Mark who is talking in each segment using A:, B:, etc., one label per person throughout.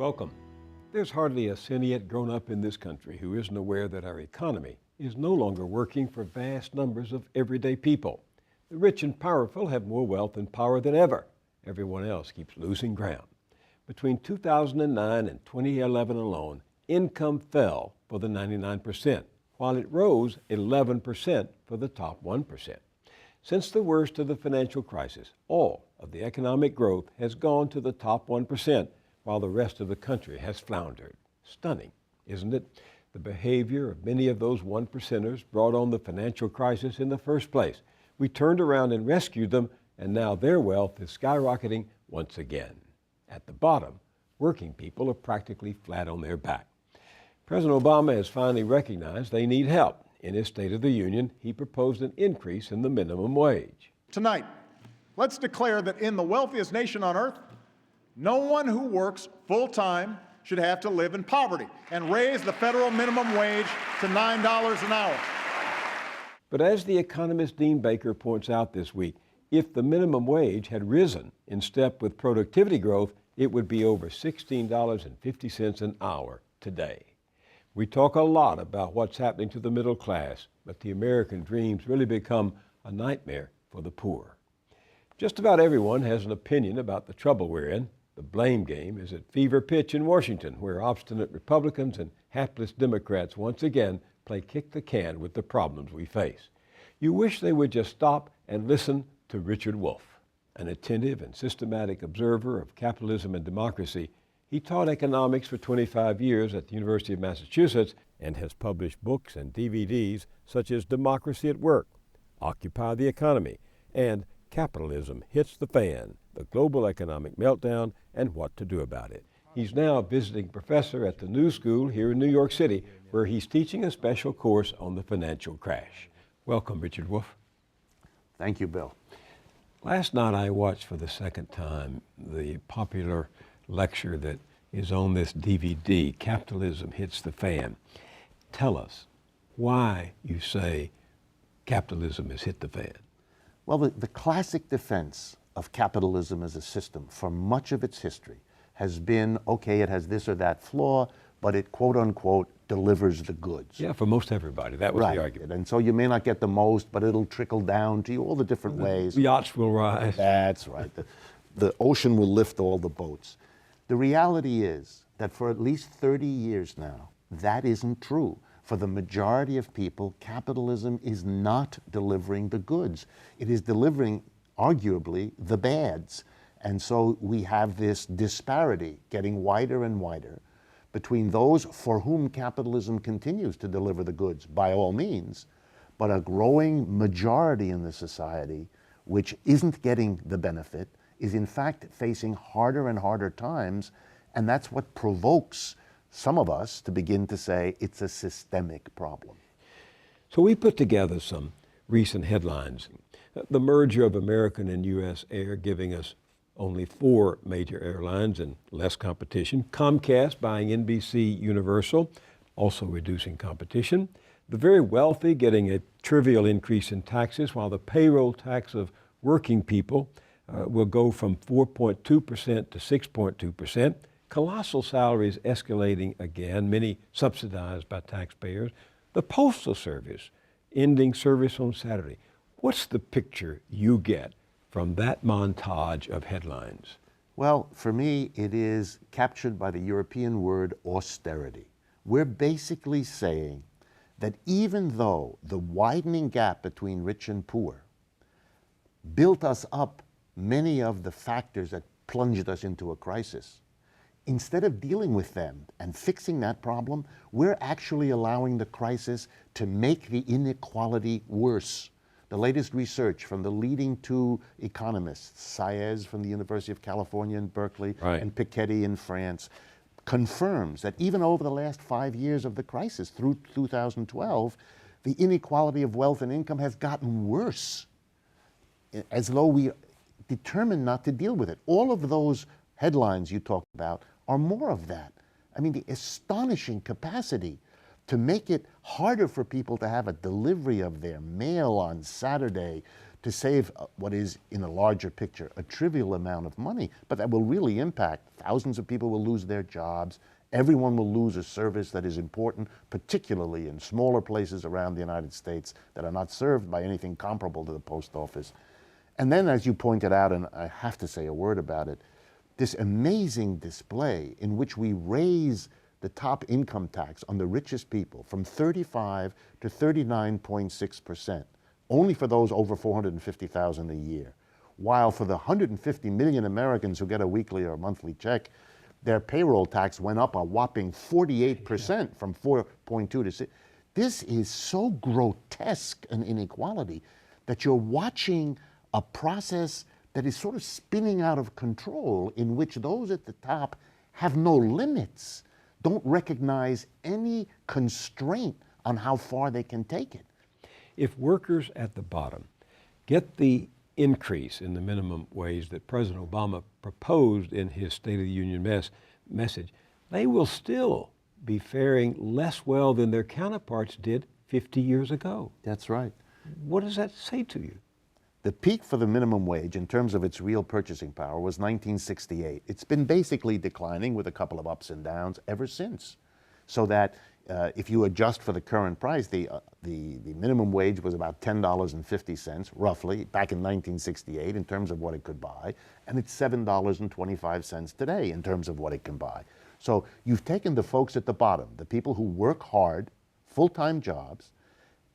A: Welcome. There's hardly a sentient grown-up in this country who isn't aware that our economy is no longer working for vast numbers of everyday people. The rich and powerful have more wealth and power than ever. Everyone else keeps losing ground. Between 2009 and 2011 alone, income fell for the 99%, while it rose 11% for the top 1%. Since the worst of the financial crisis, all of the economic growth has gone to the top 1%, while the rest of the country has floundered. Stunning, isn't it? The behavior of many of those 1%ers brought on the financial crisis in the first place. We turned around and rescued them, and now their wealth is skyrocketing once again. At the bottom, working people are practically flat on their back. President Obama has finally recognized they need help. In his State of the Union, he proposed an increase in the minimum wage.
B: Tonight, let's declare that in the wealthiest nation on earth, no one who works full-time should have to live in poverty, and raise the federal minimum wage to $9 an hour.
A: But as the economist Dean Baker points out this week, if the minimum wage had risen in step with productivity growth, it would be over $16.50 an hour today. We talk a lot about what's happening to the middle class, but the American dream's really become a nightmare for the poor. Just about everyone has an opinion about the trouble we're in. The blame game is at fever pitch in Washington, where obstinate Republicans and hapless Democrats once again play kick the can with the problems we face. You wish they would just stop and listen to Richard Wolff. An attentive and systematic observer of capitalism and democracy, he taught economics for 25 years at the University of Massachusetts and has published books and DVDs such as Democracy at Work, Occupy the Economy, and Capitalism Hits the Fan, the Global Economic Meltdown and What to Do About It. He's now a visiting professor at the New School here in New York City, where he's teaching a special course on the financial crash. Welcome, Richard Wolff.
C: Thank you, Bill.
A: Last night I watched for the second time the popular lecture that is on this DVD, Capitalism Hits the Fan. Tell us why you say capitalism has hit the fan.
C: Well, the classic defense of capitalism as a system for much of its history has been, okay, it has this or that flaw, but it, quote unquote, delivers the goods.
A: Yeah, for most everybody, that was
C: right.
A: The argument.
C: And so you may not get the most, but it'll trickle down to you all the different ways.
A: The yachts will rise.
C: That's right. The ocean will lift all the boats. The reality is that for at least 30 years now, that isn't true. For the majority of people, capitalism is not delivering the goods. It is delivering, arguably, the bads. And so we have this disparity getting wider and wider between those for whom capitalism continues to deliver the goods, by all means, but a growing majority in the society which isn't getting the benefit, is in fact facing harder and harder times, and that's what provokes some of us to begin to say it's a systemic problem.
A: So we put together some recent headlines. The merger of American and U.S. Air giving us only 4 major airlines and less competition. Comcast buying NBC Universal, also reducing competition. The very wealthy getting a trivial increase in taxes, while the payroll tax of working people will go from 4.2% to 6.2%. Colossal salaries escalating again, many subsidized by taxpayers. The Postal Service ending service on Saturday. What's the picture you get from that montage of headlines?
C: Well, for me, it is captured by the European word austerity. We're basically saying that even though the widening gap between rich and poor built us up many of the factors that plunged us into a crisis, instead of dealing with them and fixing that problem, we're actually allowing the crisis to make the inequality worse. The latest research from the leading 2 economists, Saez from the University of California in Berkeley,
A: right,
C: and Piketty in France, confirms that even over the last 5 years of the crisis, through 2012, the inequality of wealth and income has gotten worse, as though we determined not to deal with it. All of those headlines you talked about are more of that. I mean, the astonishing capacity to make it harder for people to have a delivery of their mail on Saturday, to save what is, in a larger picture, a trivial amount of money, but that will really impact. Thousands of people will lose their jobs. Everyone will lose a service that is important, particularly in smaller places around the United States that are not served by anything comparable to the post office. And then, as you pointed out, and I have to say a word about it, this amazing display in which we raise the top income tax on the richest people from 35 to 39.6%, only for those over $450,000 a year, while for the 150 million Americans who get a weekly or monthly check, their payroll tax went up a whopping 48% from 4.2 to 6. This is so grotesque an inequality that you're watching a process that is sort of spinning out of control, in which those at the top have no limits, don't recognize any constraint on how far they can take it.
A: If workers at the bottom get the increase in the minimum wage that President Obama proposed in his State of the Union message, they will still be faring less well than their counterparts did 50 years ago.
C: That's right.
A: What does that say to you?
C: The peak for the minimum wage in terms of its real purchasing power was 1968. It's been basically declining with a couple of ups and downs ever since. So that if you adjust for the current price, the minimum wage was about $10.50 roughly back in 1968 in terms of what it could buy, and it's $7.25 today in terms of what it can buy. So you've taken the folks at the bottom, the people who work hard, full-time jobs,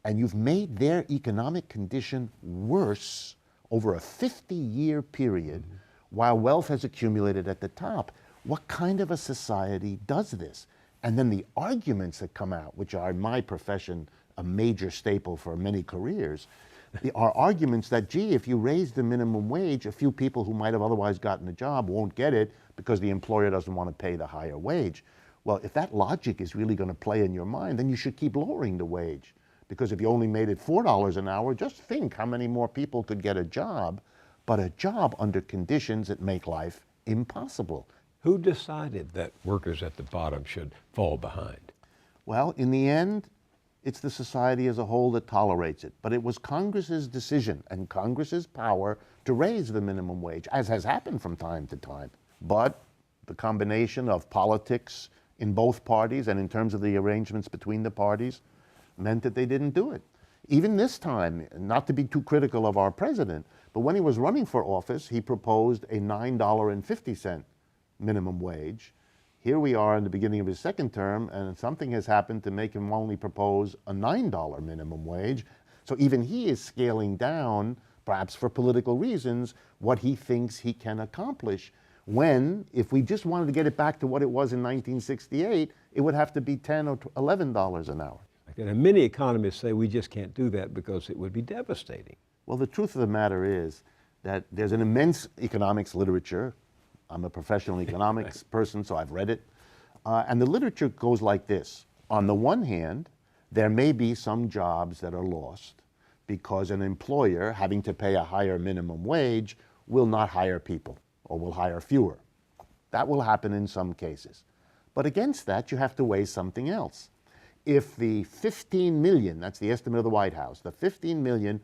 C: and you've made their economic condition worse over a 50-year period while wealth has accumulated at the top. What kind of a society does this? And then the arguments that come out, which are in my profession a major staple for many careers, are arguments that, gee, if you raise the minimum wage, a few people who might have otherwise gotten a job won't get it because the employer doesn't want to pay the higher wage. Well, if that logic is really going to play in your mind, then you should keep lowering the wage. Because if you only made it $4 an hour, just think how many more people could get a job, but a job under conditions that make life impossible.
A: Who decided that workers at the bottom should fall behind?
C: Well, in the end, it's the society as a whole that tolerates it. But it was Congress's decision and Congress's power to raise the minimum wage, as has happened from time to time. But the combination of politics in both parties and in terms of the arrangements between the parties meant that they didn't do it. Even this time, not to be too critical of our president, but when he was running for office, he proposed a $9.50 minimum wage. Here we are in the beginning of his second term, and something has happened to make him only propose a $9 minimum wage. So even he is scaling down, perhaps for political reasons, what he thinks he can accomplish, when, if we just wanted to get it back to what it was in 1968, it would have to be $10 or $11 an hour.
A: And many economists say we just can't do that because it would be devastating.
C: Well, the truth of the matter is that there's an immense economics literature. I'm a professional economics person, so I've read it. And the literature goes like this. On the one hand, there may be some jobs that are lost because an employer, having to pay a higher minimum wage, will not hire people or will hire fewer. That will happen in some cases. But against that, you have to weigh something else. If the 15 million, that's the estimate of the White House, the 15 million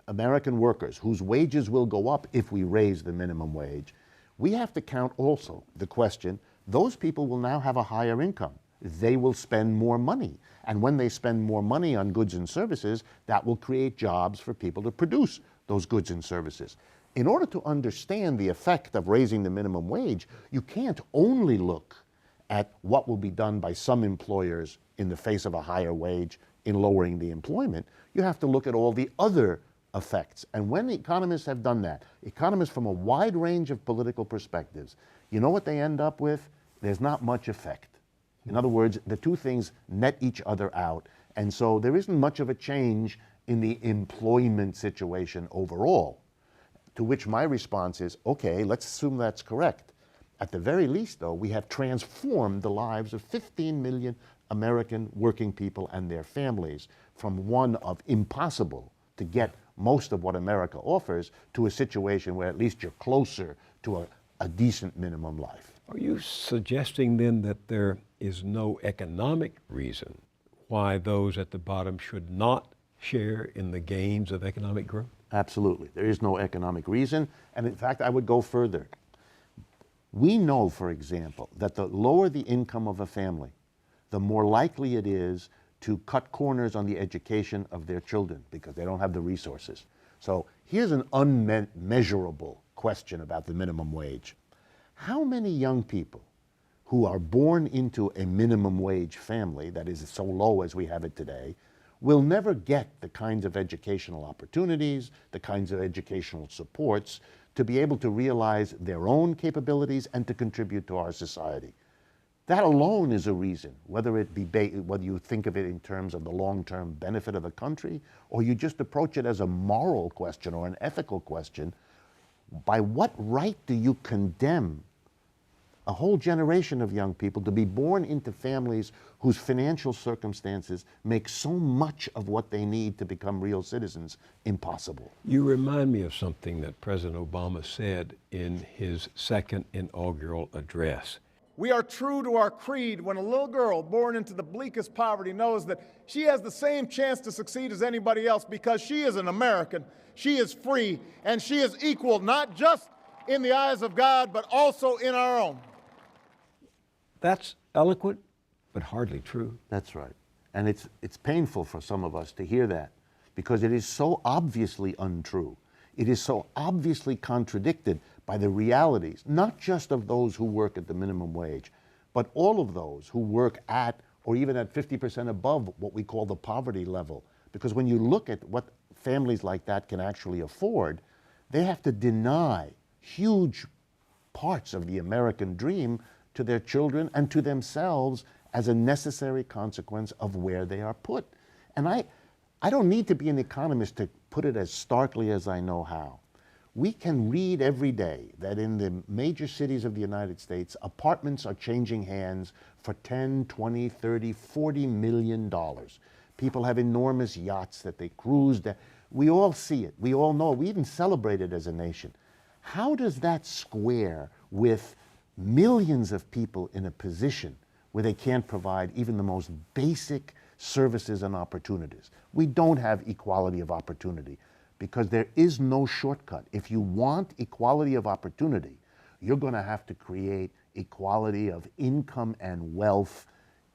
C: American workers whose wages will go up if we raise the minimum wage, we have to count also the question, those people will now have a higher income. They will spend more money. And when they spend more money on goods and services, that will create jobs for people to produce those goods and services. In order to understand the effect of raising the minimum wage, you can't only look at what will be done by some employers in the face of a higher wage in lowering the employment. You have to look at all the other effects. And when the economists have done that, economists from a wide range of political perspectives, you know what they end up with? There's not much effect. In other words, the two things net each other out. And so there isn't much of a change in the employment situation overall. To which my response is, okay, let's assume that's correct. At the very least, though, we have transformed the lives of 15 million American working people and their families from one of impossible to get most of what America offers to a situation where at least you're closer to a decent minimum life.
A: Are you suggesting then that there is no economic reason why those at the bottom should not share in the gains of economic growth?
C: Absolutely. There is no economic reason. And in fact, I would go further. We know, for example, that the lower the income of a family, the more likely it is to cut corners on the education of their children because they don't have the resources. So here's an unmeasurable question about the minimum wage. How many young people who are born into a minimum wage family that is so low as we have it today will never get the kinds of educational opportunities, the kinds of educational supports to be able to realize their own capabilities and to contribute to our society? That alone is a reason, whether you think of it in terms of the long-term benefit of the country, or you just approach it as a moral question or an ethical question. By what right do you condemn a whole generation of young people to be born into families whose financial circumstances make so much of what they need to become real citizens impossible?
A: You remind me of something that President Obama said in his second inaugural address.
B: We are true to our creed when a little girl born into the bleakest poverty knows that she has the same chance to succeed as anybody else because she is an American, she is free, and she is equal not just in the eyes of God, but also in our own.
A: That's eloquent, but hardly true.
C: That's right. And it's painful for some of us to hear that because it is so obviously untrue. It is so obviously contradicted by the realities, not just of those who work at the minimum wage, but all of those who work at or even at 50% above what we call the poverty level. Because when you look at what families like that can actually afford, they have to deny huge parts of the American dream to their children and to themselves as a necessary consequence of where they are put. And I don't need to be an economist to put it as starkly as I know how. We can read every day that in the major cities of the United States, apartments are changing hands for $10, $20, $30, $40 million. People have enormous yachts that they cruise. We all see it. We all know it. We even celebrate it as a nation. How does that square with millions of people in a position where they can't provide even the most basic services and opportunities? We don't have equality of opportunity because there is no shortcut. If you want equality of opportunity, you're going to have to create equality of income and wealth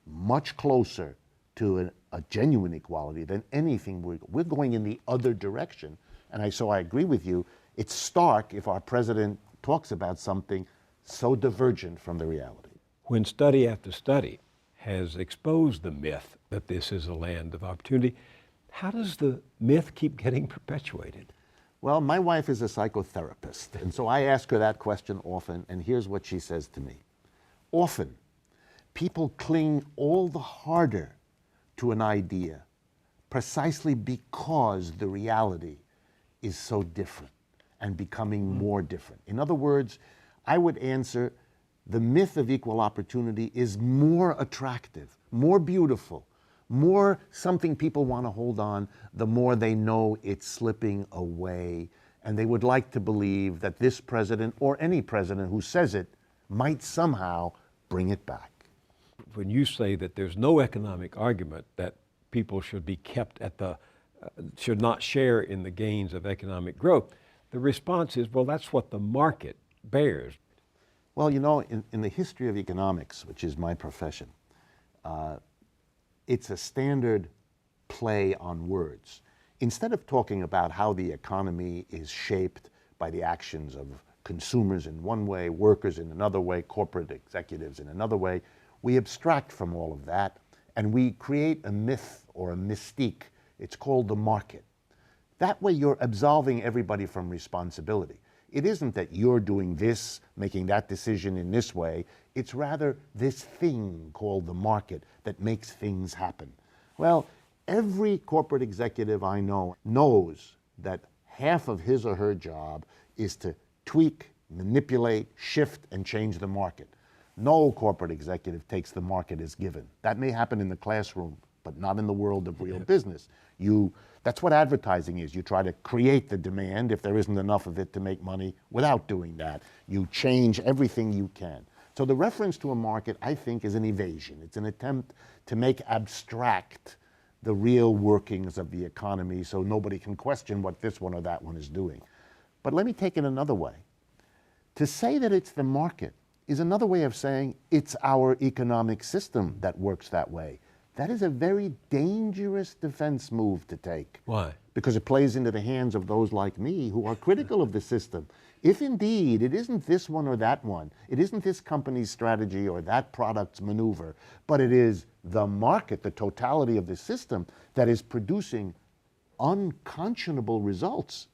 C: much closer to a genuine equality than anything. We're going in the other direction. And so I agree with you. It's stark if our president talks about something so divergent from the reality.
A: When study after study has exposed the myth that this is a land of opportunity, how does the myth keep getting perpetuated?
C: Well, my wife is a psychotherapist, and so I ask her that question often, and here's what she says to me. Often, people cling all the harder to an idea precisely because the reality is so different and becoming more different. In other words, I would answer, the myth of equal opportunity is more attractive, more beautiful, more something people want to hold on, the more they know it's slipping away. And they would like to believe that this president or any president who says it might somehow bring it back.
A: When you say that there's no economic argument that people should be kept at should not share in the gains of economic growth, the response is, well, that's what the market bears.
C: Well, you know, in the history of economics, which is my profession, it's a standard play on words. Instead of talking about how the economy is shaped by the actions of consumers in one way, workers in another way, corporate executives in another way, we abstract from all of that and we create a myth or a mystique. It's called the market. That way you're absolving everybody from responsibility. It isn't that you're doing this, making that decision in this way. It's rather this thing called the market that makes things happen. Well, every corporate executive I know knows that half of his or her job is to tweak, manipulate, shift, and change the market. No corporate executive takes the market as given. That may happen in the classroom, but not in the world of real business. That's what advertising is. You try to create the demand if there isn't enough of it to make money without doing that. You change everything you can. So the reference to a market, I think, is an evasion. It's an attempt to make abstract the real workings of the economy so nobody can question what this one or that one is doing. But let me take it another way. To say that it's the market is another way of saying it's our economic system that works that way. That is a very dangerous defense move to take.
A: Why?
C: Because it plays into the hands of those like me who are critical of the system. If indeed it isn't this one or that one, it isn't this company's strategy or that product's maneuver, but it is the market, the totality of the system that is producing unconscionable results,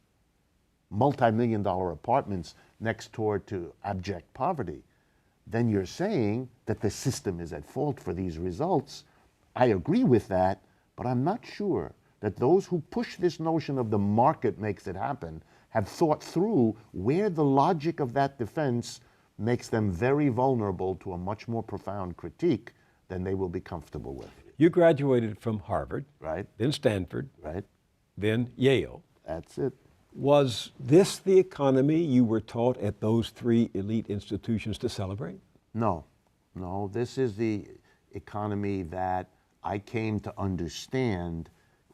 C: multi-million-dollar apartments next door to abject poverty, then you're saying that the system is at fault for these results. I agree with that, but I'm not sure that those who push this notion of the market makes it happen have thought through where the logic of that defense makes them very vulnerable to a much more profound critique than they will be comfortable with.
A: You graduated from Harvard,
C: Right?
A: then Stanford,
C: Right?
A: then Yale.
C: That's it.
A: Was this the economy you were taught at those three elite institutions to celebrate?
C: No, no, this is the economy that I came to understand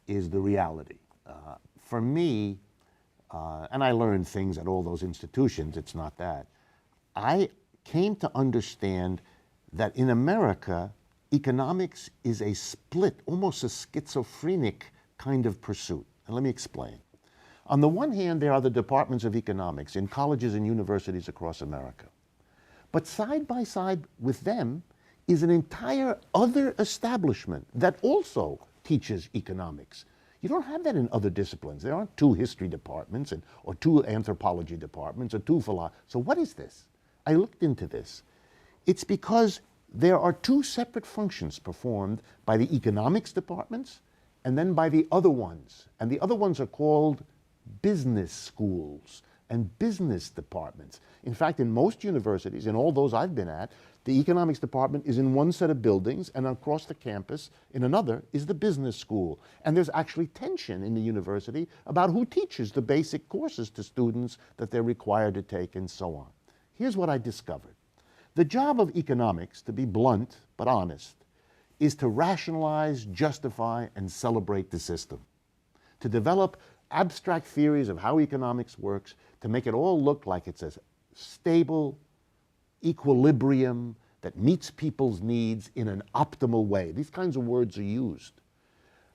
C: is the reality. For me, and I learned things at all those institutions, it's not that. I came to understand that in America, economics is a split, almost a schizophrenic kind of pursuit. And let me explain. On the one hand, there are the departments of economics in colleges and universities across America. But side by side with them is an entire other establishment that also teaches economics. You don't have that in other disciplines. There aren't two history departments or two anthropology departments or two philosophy. So what is this? I looked into this. It's because there are two separate functions performed by the economics departments and then by the other ones. And the other ones are called business schools and business departments. In fact, in most universities, in all those I've been at, the economics department is in one set of buildings, and across the campus in another is the business school. And there's actually tension in the university about who teaches the basic courses to students that they're required to take and so on. Here's what I discovered. The job of economics, to be blunt but honest, is to rationalize, justify, and celebrate the system. To develop abstract theories of how economics works, to make it all look like it's a stable equilibrium that meets people's needs in an optimal way. These kinds of words are used.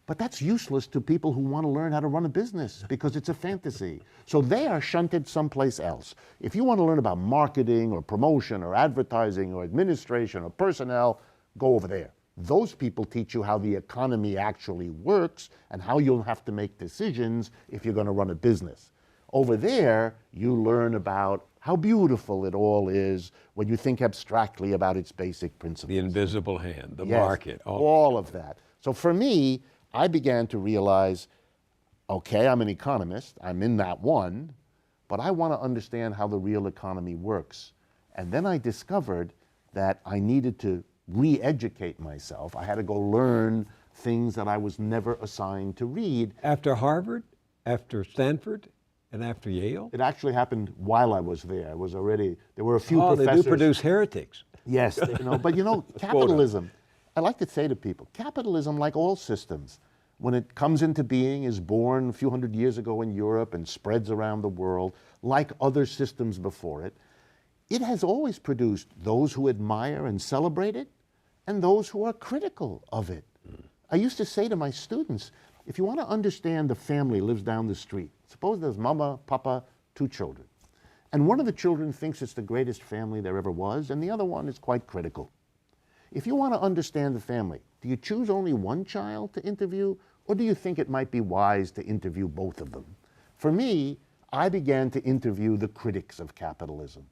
C: But that's useless to people who want to learn how to run a business because it's a fantasy. So they are shunted someplace else. If you want to learn about marketing or promotion or advertising or administration or personnel, go over there. Those people teach you how the economy actually works and how you'll have to make decisions if you're going to run a business. Over there, you learn about how beautiful it all is when you think abstractly about its basic principles.
A: The invisible hand, the
C: Yes,
A: market.
C: all of that. So for me, I began to realize, okay, I'm an economist, I'm in that one, but I want to understand how the real economy works. And then I discovered that I needed to re-educate myself. I had to go learn things that I was never assigned to read.
A: After Harvard, after Stanford, and after Yale?
C: It actually happened while I was there. It was already, there were a few
A: Oh,
C: professors.
A: they do produce heretics.
C: Yes, but capitalism, I like to say to people, capitalism, like all systems, when it comes into being, is born a few hundred years ago in Europe and spreads around the world, like other systems before it, it has always produced those who admire and celebrate it and those who are critical of it. I used to say to my students, if you want to understand the family lives down the street, suppose there's mama, papa, two children. And one of the children thinks it's the greatest family there ever was, and the other one is quite critical. If you want to understand the family, do you choose only one child to interview, or do you think it might be wise to interview both of them? For me, I began to interview the critics of capitalism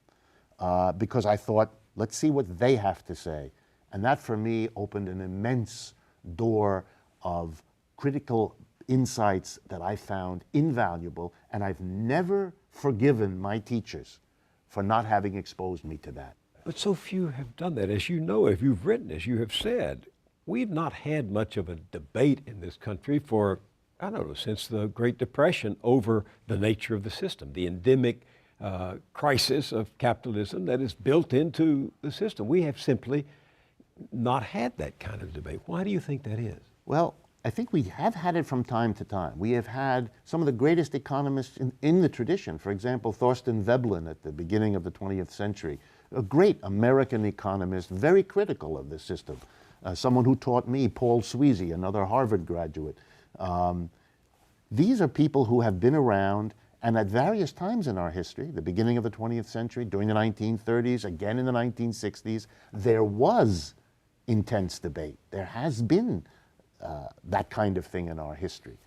C: because I thought, let's see what they have to say. And that, for me, opened an immense door of critical insights that I found invaluable, and I've never forgiven my teachers for not having exposed me to that.
A: But so few have done that. As you know, if you've written, as you have said, we've not had much of a debate in this country for, I don't know, since the Great Depression over the nature of the system, the endemic crisis of capitalism that is built into the system. We have simply not had that kind of debate. Why do you think that is?
C: Well, I think we have had it from time to time. We have had some of the greatest economists in the tradition. For example, Thorstein Veblen at the beginning of the 20th century, a great American economist, very critical of the system. Someone who taught me, Paul Sweezy, another Harvard graduate. These are people who have been around, and at various times in our history, the beginning of the 20th century, during the 1930s, again in the 1960s, there was intense debate. There has been that kind of thing in our history.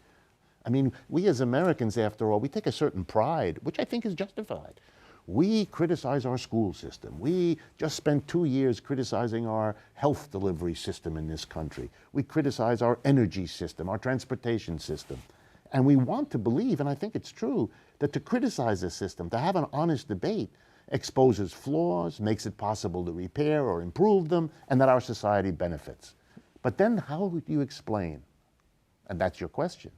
C: I mean, we as Americans, after all, we take a certain pride, which I think is justified. We criticize our school system. We just spent 2 years criticizing our health delivery system in this country. We criticize our energy system, our transportation system. And we want to believe, and I think it's true, that to criticize the system, to have an honest debate, exposes flaws, makes it possible to repair or improve them, and that our society benefits. But then how would you explain, and that's your question,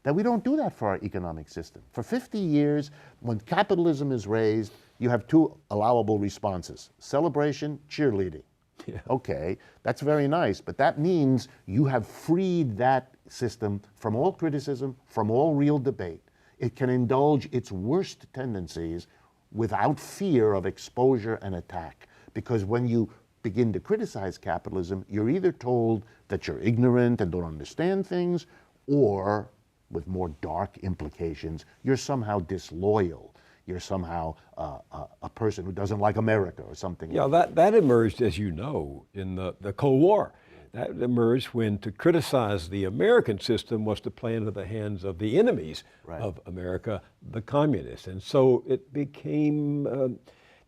C: that we don't do that for our economic system? For 50 years, when capitalism is raised, you have two allowable responses: celebration, cheerleading.
A: Yeah.
C: Okay, that's very nice, but that means you have freed that system from all criticism, from all real debate. It can indulge its worst tendencies without fear of exposure and attack. Because when you begin to criticize capitalism, you're either told that you're ignorant and don't understand things, or, with more dark implications, you're somehow disloyal. You're somehow a person who doesn't like America or something.
A: Yeah,
C: like
A: that emerged, as you know, in the Cold War. That emerged when to criticize the American system was to play into the hands of the enemies
C: Right.
A: of America, the communists. And so it became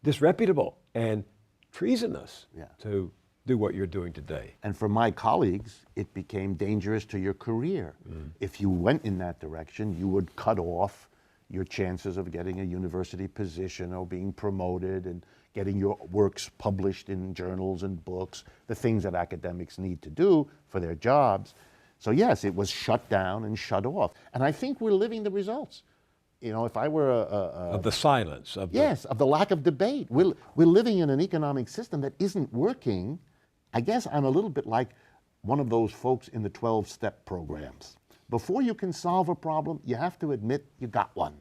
A: disreputable and treasonous
C: Yeah.
A: to do what you're doing today.
C: And for my colleagues, it became dangerous to your career. If you went in that direction, you would cut off your chances of getting a university position or being promoted and getting your works published in journals and books, the things that academics need to do for their jobs. So yes, it was shut down and shut off. And I think we're living the results. You know, if I were
A: Of the silence. Of
C: yes, of the lack of debate. We're living in an economic system that isn't working. I guess I'm a little bit like one of those folks in the 12-step programs. Before you can solve a problem, you have to admit you got one.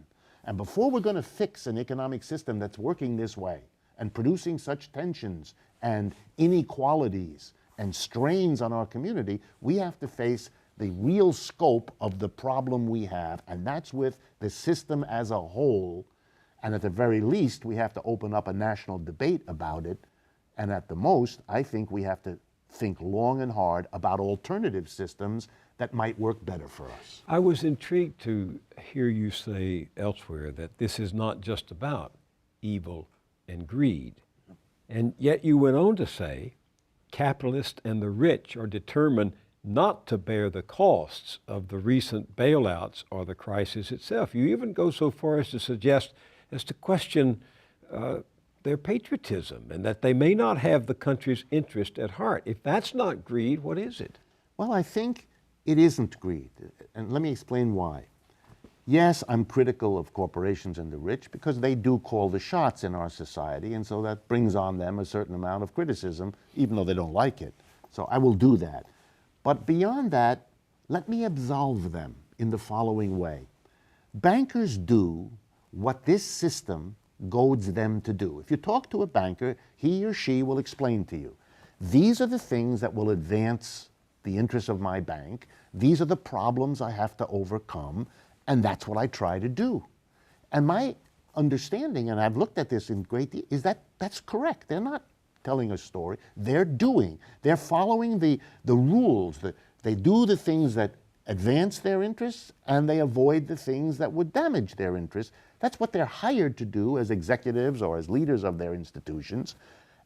C: And before we're going to fix an economic system that's working this way and producing such tensions and inequalities and strains on our community, we have to face the real scope of the problem we have, and that's with the system as a whole. And at the very least, we have to open up a national debate about it. And at the most, I think we have to think long and hard about alternative systems that might work better for us.
A: I was intrigued to hear you say elsewhere that this is not just about evil and greed. And yet you went on to say, capitalists and the rich are determined not to bear the costs of the recent bailouts or the crisis itself. You even go so far as to suggest, as to question their patriotism and that they may not have the country's interest at heart. If that's not greed, what is it?
C: Well, I think it isn't greed, and let me explain why. Yes, I'm critical of corporations and the rich because they do call the shots in our society, and so that brings on them a certain amount of criticism, even though they don't like it. So I will do that. But beyond that, let me absolve them in the following way. Bankers do what this system goads them to do. If you talk to a banker, he or she will explain to you, these are the things that will advance the interests of my bank. These are the problems I have to overcome, and that's what I try to do. And my understanding, and I've looked at this in great detail, is that that's correct. They're not telling a story. They're doing. They're following the rules. They do the things that advance their interests, and they avoid the things that would damage their interests. That's what they're hired to do as executives or as leaders of their institutions,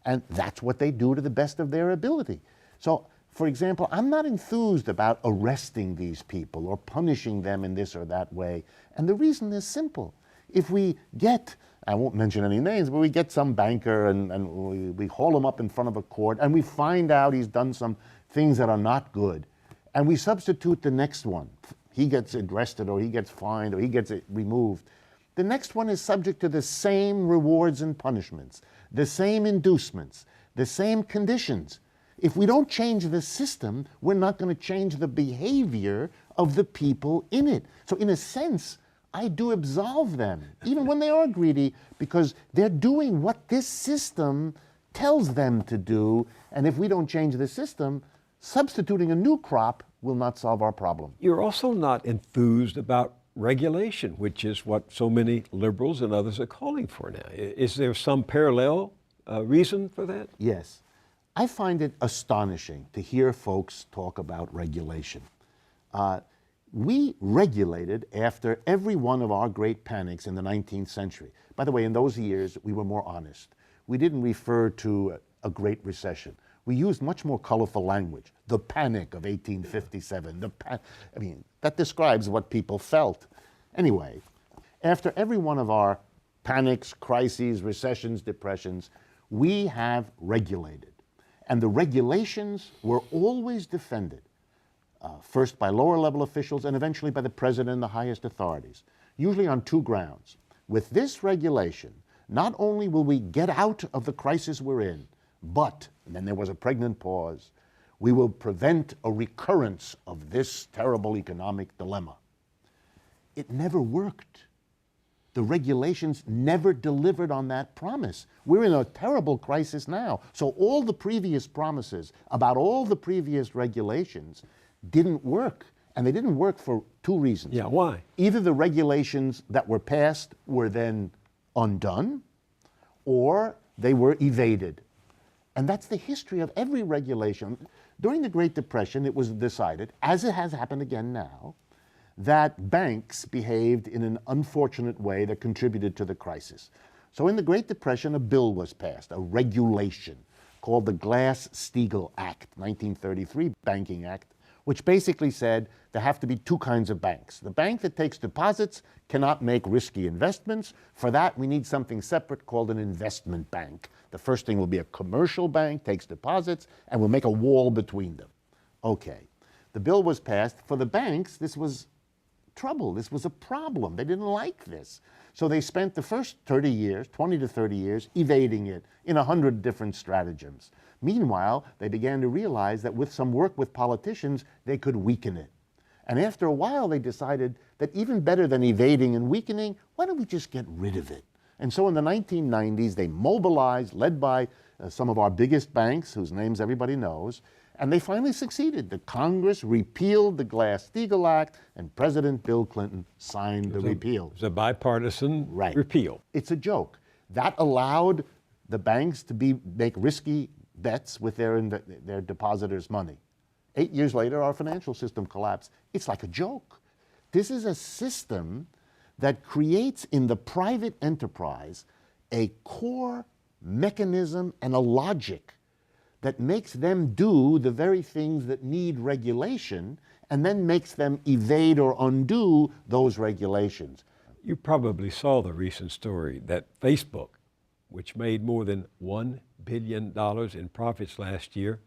C: and that's what they do to the best of their ability. So, for example, I'm not enthused about arresting these people or punishing them in this or that way, and the reason is simple. If we get, I won't mention any names, but we get some banker and we haul him up in front of a court and we find out he's done some things that are not good, and we substitute the next one. He gets arrested or he gets fined or he gets removed. The next one is subject to the same rewards and punishments, the same inducements, the same conditions. If we don't change the system, we're not going to change the behavior of the people in it. So in a sense, I do absolve them, even when they are greedy, because they're doing what this system tells them to do. And if we don't change the system, substituting a new crop will not solve our problem.
A: You're also not enthused about regulation, which is what so many liberals and others are calling for now. Is there some parallel reason for that?
C: Yes. I find it astonishing to hear folks talk about regulation. We regulated after every one of our great panics in the 19th century. By the way, in those years, we were more honest. We didn't refer to a Great Recession. We used much more colorful language. The panic of 1857. That describes what people felt. Anyway, after every one of our panics, crises, recessions, depressions, we have regulated. And the regulations were always defended, first by lower level officials and eventually by the president and the highest authorities, usually on two grounds. With this regulation, not only will we get out of the crisis we're in, but, and then there was a pregnant pause, we will prevent a recurrence of this terrible economic dilemma. It never worked. The regulations never delivered on that promise. We're in a terrible crisis now. So all the previous promises about all the previous regulations didn't work. And they didn't work for two reasons.
A: Yeah, why?
C: Either the regulations that were passed were then undone, or they were evaded. And that's the history of every regulation. During the Great Depression, it was decided, as it has happened again now, that banks behaved in an unfortunate way that contributed to the crisis. So in the Great Depression, a bill was passed, a regulation called the Glass-Steagall Act, 1933 Banking Act, which basically said there have to be two kinds of banks. The bank that takes deposits cannot make risky investments. For that, we need something separate called an investment bank. The first thing will be a commercial bank, takes deposits, and will make a wall between them. Okay. The bill was passed. For the banks, this was trouble. This was a problem. They didn't like this. So they spent the first 30 years, 20 to 30 years, evading it in 100 different stratagems. Meanwhile, they began to realize that with some work with politicians, they could weaken it. And after a while, they decided that even better than evading and weakening, why don't we just get rid of it? And so in the 1990s, they mobilized, led by some of our biggest banks, whose names everybody knows, and they finally succeeded. The Congress repealed the Glass-Steagall Act, and President Bill Clinton signed the repeal.
A: It was a bipartisan repeal.
C: It's a joke. That allowed the banks to make risky bets with their depositors' money. 8 years later, our financial system collapsed. It's like a joke. This is a system that creates in the private enterprise a core mechanism and a logic that makes them do the very things that need regulation and then makes them evade or undo those regulations.
A: You probably saw the recent story that Facebook, which made more than $1 billion in profits last year,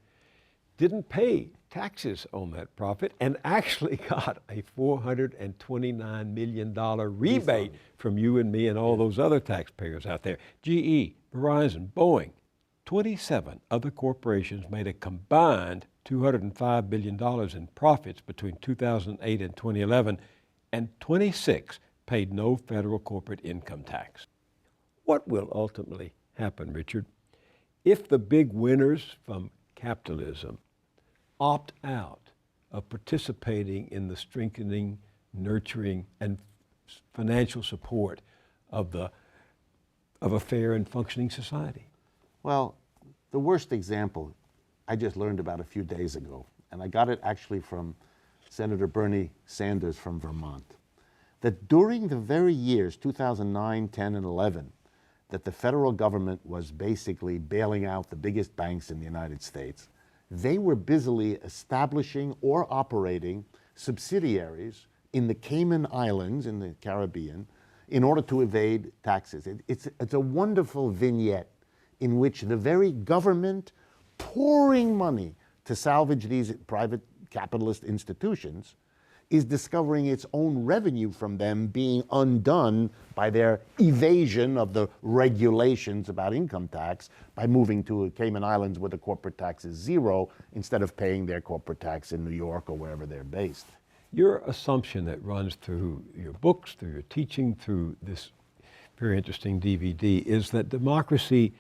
A: didn't pay taxes on that profit and actually got a $429 million rebate from you and me and all those other taxpayers out there. GE, Verizon, Boeing, 27 other corporations made a combined $205 billion in profits between 2008 and 2011, and 26 paid no federal corporate income tax. What will ultimately happen, Richard, if the big winners from capitalism opt out of participating in the strengthening, nurturing, and financial support of a fair and functioning society?
C: Well, the worst example I just learned about a few days ago, and I got it actually from Senator Bernie Sanders from Vermont, that during the very years, 2009, 10, and 11, that the federal government was basically bailing out the biggest banks in the United States, they were busily establishing or operating subsidiaries in the Cayman Islands in the Caribbean in order to evade taxes. It's a wonderful vignette in which the very government pouring money to salvage these private capitalist institutions is discovering its own revenue from them being undone by their evasion of the regulations about income tax by moving to Cayman Islands where the corporate tax is zero instead of paying their corporate tax in New York or wherever they're based.
A: Your assumption that runs through your books, through your teaching, through this very interesting DVD is that democracy,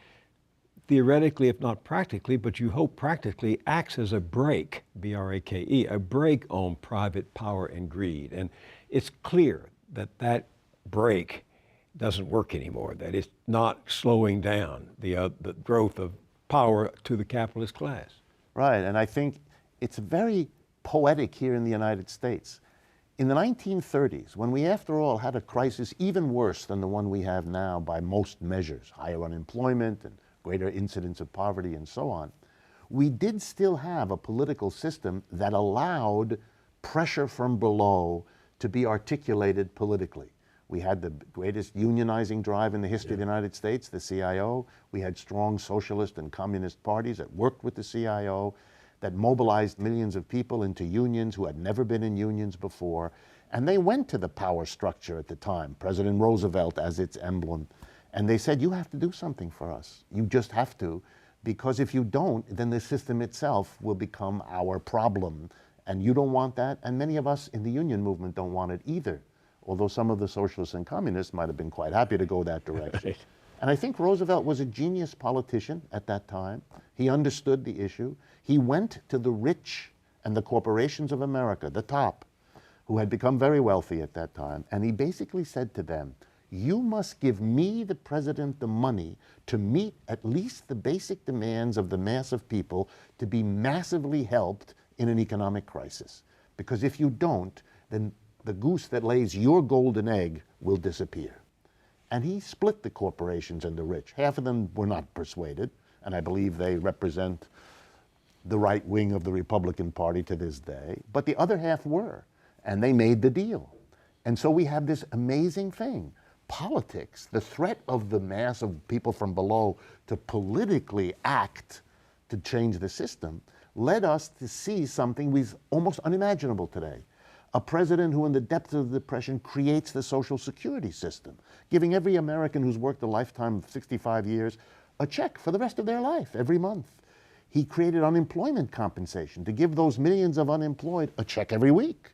A: theoretically, if not practically, but you hope practically, acts as a brake, B-R-A-K-E, a brake on private power and greed. And it's clear that that brake doesn't work anymore, that it's not slowing down the growth of power to the capitalist class.
C: Right, and I think it's very poetic here in the United States. In the 1930s, when we, after all, had a crisis even worse than the one we have now by most measures, higher unemployment and greater incidence of poverty and so on, we did still have a political system that allowed pressure from below to be articulated politically. We had the greatest unionizing drive in the history of the United States, the CIO. We had strong socialist and communist parties that worked with the CIO, that mobilized millions of people into unions who had never been in unions before. And they went to the power structure at the time, President Roosevelt as its emblem. And they said, you have to do something for us. You just have to, because if you don't, then the system itself will become our problem. And you don't want that, and many of us in the union movement don't want it either. Although some of the socialists and communists might have been quite happy to go that direction. And I think Roosevelt was a genius politician at that time. He understood the issue. He went to the rich and the corporations of America, the top, who had become very wealthy at that time, and he basically said to them, you must give me, the president, the money to meet at least the basic demands of the mass of people to be massively helped in an economic crisis. Because if you don't, then the goose that lays your golden egg will disappear. And he split the corporations and the rich. Half of them were not persuaded, and I believe they represent the right wing of the Republican Party to this day, but the other half were, and they made the deal. And so we have this amazing thing. Politics, the threat of the mass of people from below to politically act to change the system, led us to see something was almost unimaginable today. A president who in the depths of the Depression creates the Social Security system, giving every American who's worked a lifetime of 65 years a check for the rest of their life every month. He created unemployment compensation to give those millions of unemployed a check every week.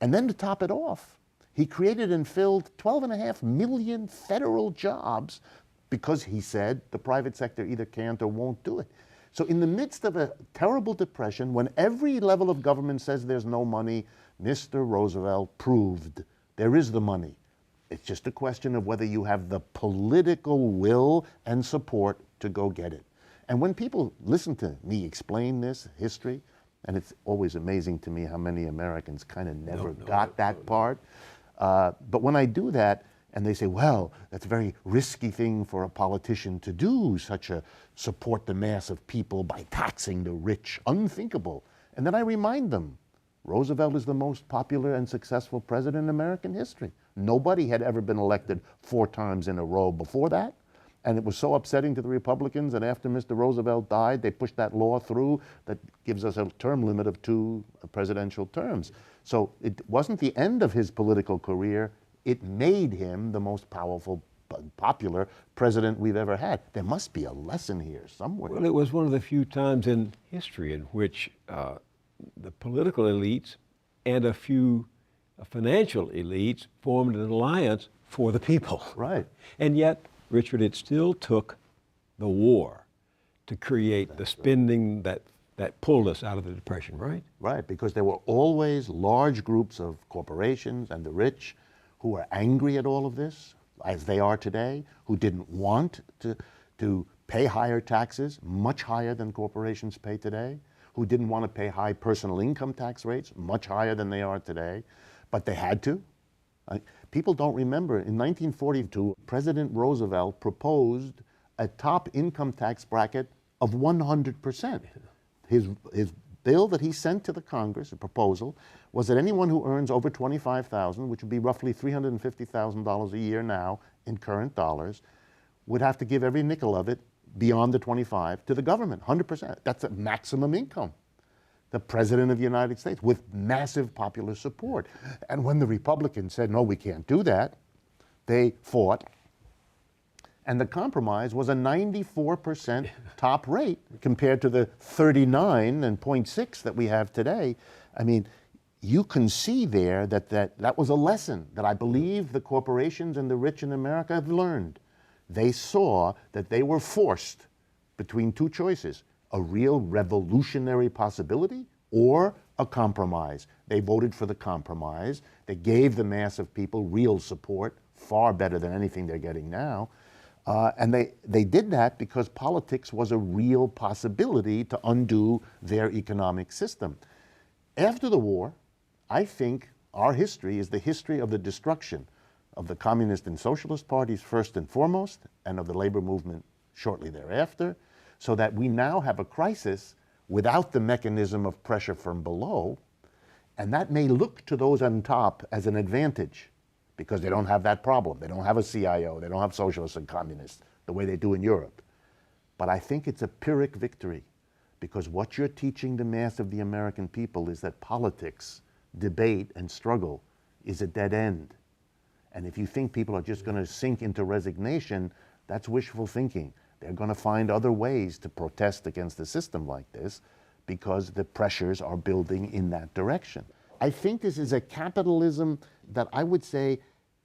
C: And then to top it off, he created and filled 12.5 million federal jobs because he said the private sector either can't or won't do it. So in the midst of a terrible depression, when every level of government says there's no money, Mr. Roosevelt proved there is the money. It's just a question of whether you have the political will and support to go get it. And when people listen to me explain this history, and it's always amazing to me how many Americans kind of never got that part. But when I do that, and they say, well, that's a very risky thing for a politician to do, support the mass of people by taxing the rich, unthinkable. And then I remind them, Roosevelt is the most popular and successful president in American history. Nobody had ever been elected 4 times in a row before that. And it was so upsetting to the Republicans that after Mr. Roosevelt died, they pushed that law through that gives us a term limit of 2 presidential terms. So it wasn't the end of his political career. It made him the most powerful, popular president we've ever had. There must be a lesson here somewhere.
A: Well, it was one of the few times in history in which the political elites and a few financial elites formed an alliance for the people.
C: Right.
A: And yet, Richard, it still took the war to create the spending that pulled us out of the Depression, right?
C: Right, because there were always large groups of corporations and the rich who were angry at all of this, as they are today, who didn't want to pay higher taxes, much higher than corporations pay today, who didn't want to pay high personal income tax rates, much higher than they are today, but they had to. People don't remember, in 1942, President Roosevelt proposed a top income tax bracket of 100%. His bill that he sent to the Congress, a proposal, was that anyone who earns over $25,000, which would be roughly $350,000 a year now in current dollars, would have to give every nickel of it beyond the 25 to the government, 100%. That's a maximum income. the President of the United States, with massive popular support. And when the Republicans said, no, we can't do that, they fought. And the compromise was a 94% top rate compared to the 39.6 that we have today. I mean, you can see there that was a lesson that I believe the corporations and the rich in America have learned. They saw that they were forced between two choices: a real revolutionary possibility or a compromise. They voted for the compromise. They gave the mass of people real support, far better than anything they're getting now. And they did that because politics was a real possibility to undo their economic system. After the war, I think our history is the history of the destruction of the communist and socialist parties first and foremost, and of the labor movement shortly thereafter, so that we now have a crisis without the mechanism of pressure from below, and that may look to those on top as an advantage because they don't have that problem. They don't have a CIO, they don't have socialists and communists the way they do in Europe. But I think it's a Pyrrhic victory, because what you're teaching the mass of the American people is that politics, debate, and struggle is a dead end. And if you think people are just going to sink into resignation, that's wishful thinking. They're going to find other ways to protest against a system like this because the pressures are building in that direction. I think this is a capitalism that I would say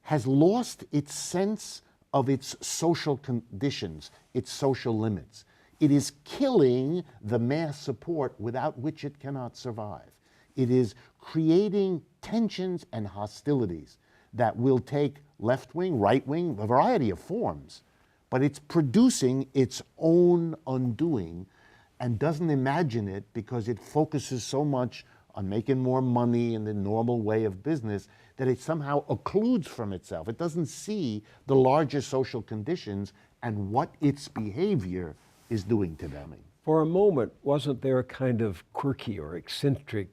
C: has lost its sense of its social conditions, its social limits. It is killing the mass support without which it cannot survive. It is creating tensions and hostilities that will take left-wing, right-wing, a variety of forms, but it's producing its own undoing and doesn't imagine it because it focuses so much on making more money in the normal way of business that it somehow occludes from itself. It doesn't see the larger social conditions and what its behavior is doing to them.
A: For a moment, wasn't there a kind of quirky or eccentric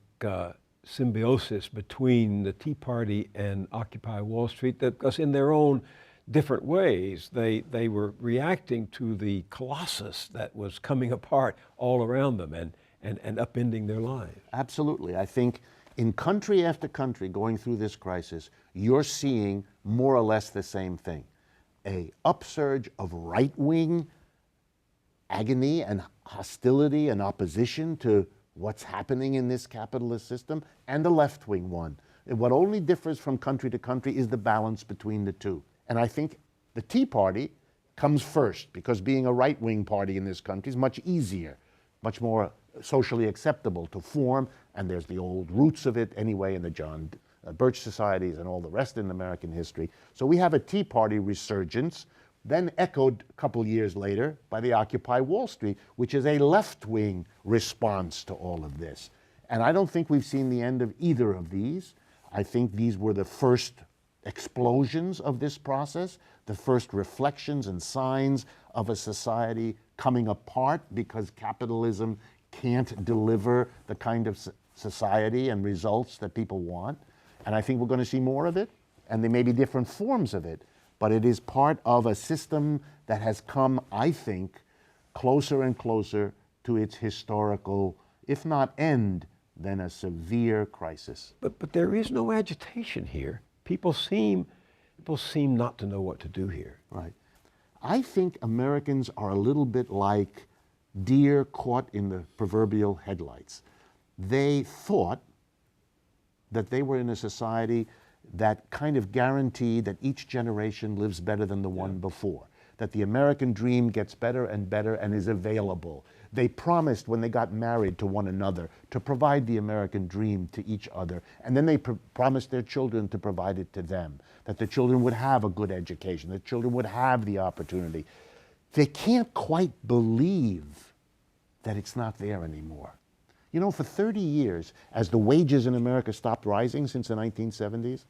A: symbiosis between the Tea Party and Occupy Wall Street? Because in their own different ways, they were reacting to the colossus that was coming apart all around them and upending their lives.
C: Absolutely. I think in country after country going through this crisis, you're seeing more or less the same thing. An upsurge of right-wing agony and hostility and opposition to what's happening in this capitalist system, and the left-wing one. And what only differs from country to country is the balance between the two. And I think the Tea Party comes first, because being a right-wing party in this country is much easier, much more socially acceptable to form, and there's the old roots of it anyway in the John Birch societies and all the rest in American history. So we have a Tea Party resurgence, then echoed a couple years later by the Occupy Wall Street, which is a left-wing response to all of this. And I don't think we've seen the end of either of these. I think these were the first explosions of this process, the first reflections and signs of a society coming apart because capitalism can't deliver the kind of society and results that people want. And I think we're going to see more of it, and there may be different forms of it, but it is part of a system that has come, I think, closer and closer to its historical, if not end, then a severe crisis.
A: But there is no agitation here. People seem not to know what to do here.
C: Right. I think Americans are a little bit like deer caught in the proverbial headlights. They thought that they were in a society that kind of guaranteed that each generation lives better than the one before, that the American dream gets better and better and is available. They promised when they got married to one another to provide the American dream to each other, and then they promised their children to provide it to them, that the children would have a good education, that children would have the opportunity. They can't quite believe that it's not there anymore. You know, for 30 years, as the wages in America stopped rising since the 1970s,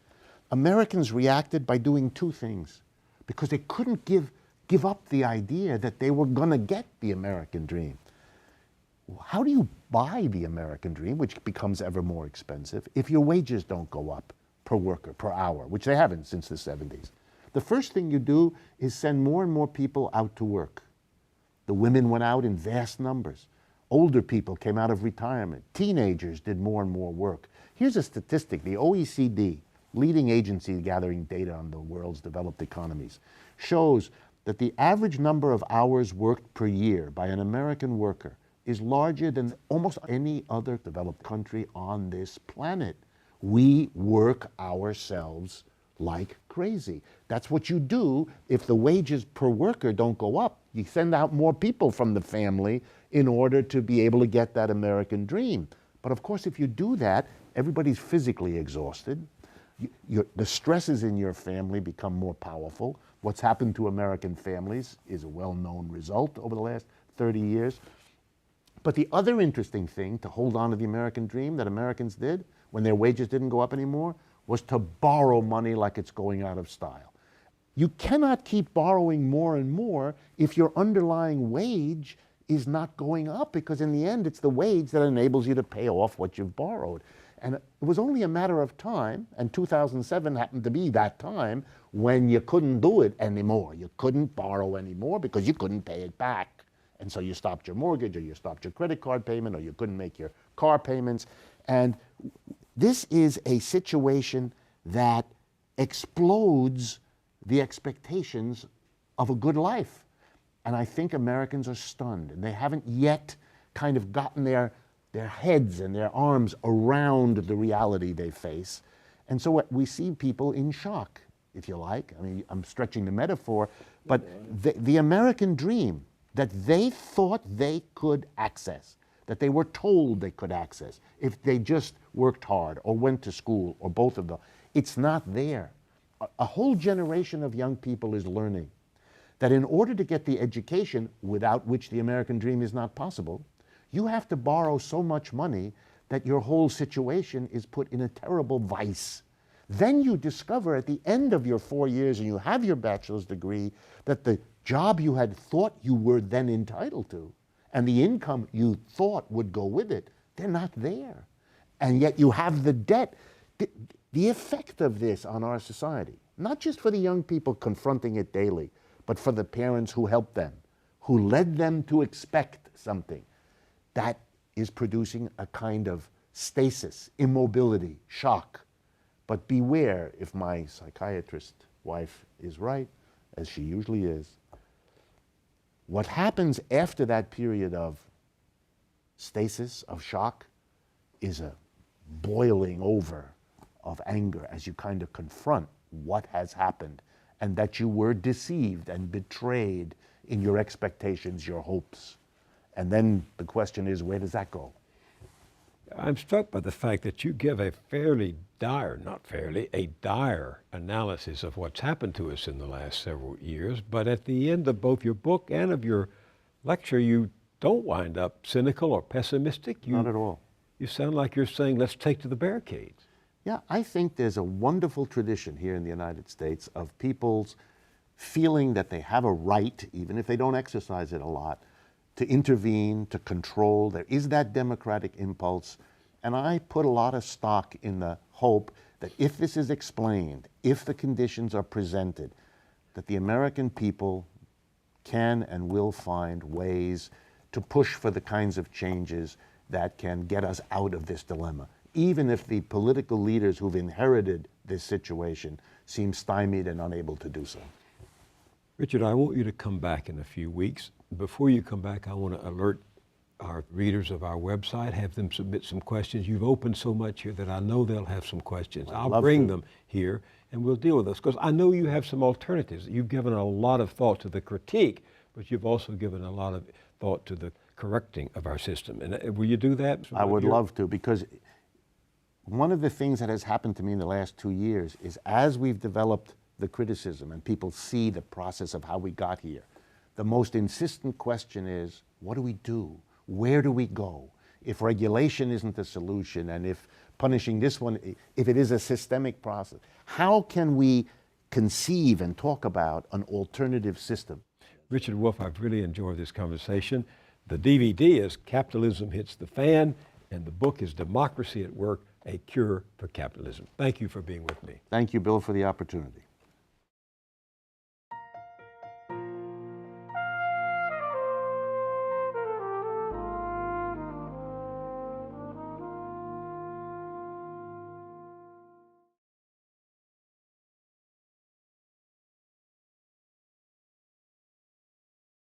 C: Americans reacted by doing two things, because they couldn't give up the idea that they were going to get the American dream. How do you buy the American dream, which becomes ever more expensive, if your wages don't go up per worker, per hour, which they haven't since the 70s? The first thing you do is send more and more people out to work. The women went out in vast numbers. Older people came out of retirement. Teenagers did more and more work. Here's a statistic. The OECD, leading agency gathering data on the world's developed economies, shows that the average number of hours worked per year by an American worker is larger than almost any other developed country on this planet. We work ourselves like crazy. That's what you do if the wages per worker don't go up. You send out more people from the family in order to be able to get that American dream. But of course, if you do that, everybody's physically exhausted. The stresses in your family become more powerful. What's happened to American families is a well-known result over the last 30 years. But the other interesting thing to hold on to the American dream that Americans did when their wages didn't go up anymore was to borrow money like it's going out of style. You cannot keep borrowing more and more if your underlying wage is not going up, because in the end, it's the wage that enables you to pay off what you've borrowed. And it was only a matter of time, and 2007 happened to be that time when you couldn't do it anymore. You couldn't borrow anymore because you couldn't pay it back. And so you stopped your mortgage, or you stopped your credit card payment, or you couldn't make your car payments. And this is a situation that explodes the expectations of a good life. And I think Americans are stunned, and they haven't yet kind of gotten their heads and their arms around the reality they face. And so we see people in shock, if you like. I mean, I'm stretching the metaphor, but the American dream that they thought they could access, that they were told they could access if they just worked hard or went to school or both of them, it's not there. A whole generation of young people is learning that in order to get the education without which the American dream is not possible, you have to borrow so much money that your whole situation is put in a terrible vice. Then you discover at the end of your 4 years and you have your bachelor's degree that the job you had thought you were then entitled to and the income you thought would go with it, they're not there. And yet you have the debt. The effect of this on our society, not just for the young people confronting it daily, but for the parents who helped them, who led them to expect something, that is producing a kind of stasis, immobility, shock. But beware, if my psychiatrist wife is right, as she usually is, what happens after that period of stasis, of shock, is a boiling over of anger as you kind of confront what has happened and that you were deceived and betrayed in your expectations, your hopes. And then the question is, where does that go?
A: I'm struck by the fact that you give a fairly dire, not fairly, a dire analysis of what's happened to us in the last several years. But at the end of both your book and of your lecture, you don't wind up cynical or pessimistic.
C: Not at all.
A: You sound like you're saying, let's take to the barricades.
C: Yeah, I think there's a wonderful tradition here in the United States of people's feeling that they have a right, even if they don't exercise it a lot, to intervene, to control. There is that democratic impulse. And I put a lot of stock in the hope that if this is explained, if the conditions are presented, that the American people can and will find ways to push for the kinds of changes that can get us out of this dilemma, even if the political leaders who've inherited this situation seem stymied and unable to do so.
A: Richard, I want you to come back in a few weeks. Before you come back, I want to alert our readers of our website, have them submit some questions. You've opened so much here that I know they'll have some questions. I'll bring them here and we'll deal with those, because I know you have some alternatives. You've given a lot of thought to the critique, but you've also given a lot of thought to the correcting of our system. And will you do that?
C: I would love to, because one of the things that has happened to me in the last 2 years is as we've developed the criticism and people see the process of how we got here, the most insistent question is, what do we do? Where do we go? If regulation isn't the solution, and if punishing this one, if it is a systemic process, how can we conceive and talk about an alternative system?
A: Richard Wolff, I've really enjoyed this conversation. The DVD is Capitalism Hits the Fan, and the book is Democracy at Work, A Cure for Capitalism. Thank you for being with me.
C: Thank you, Bill, for the opportunity.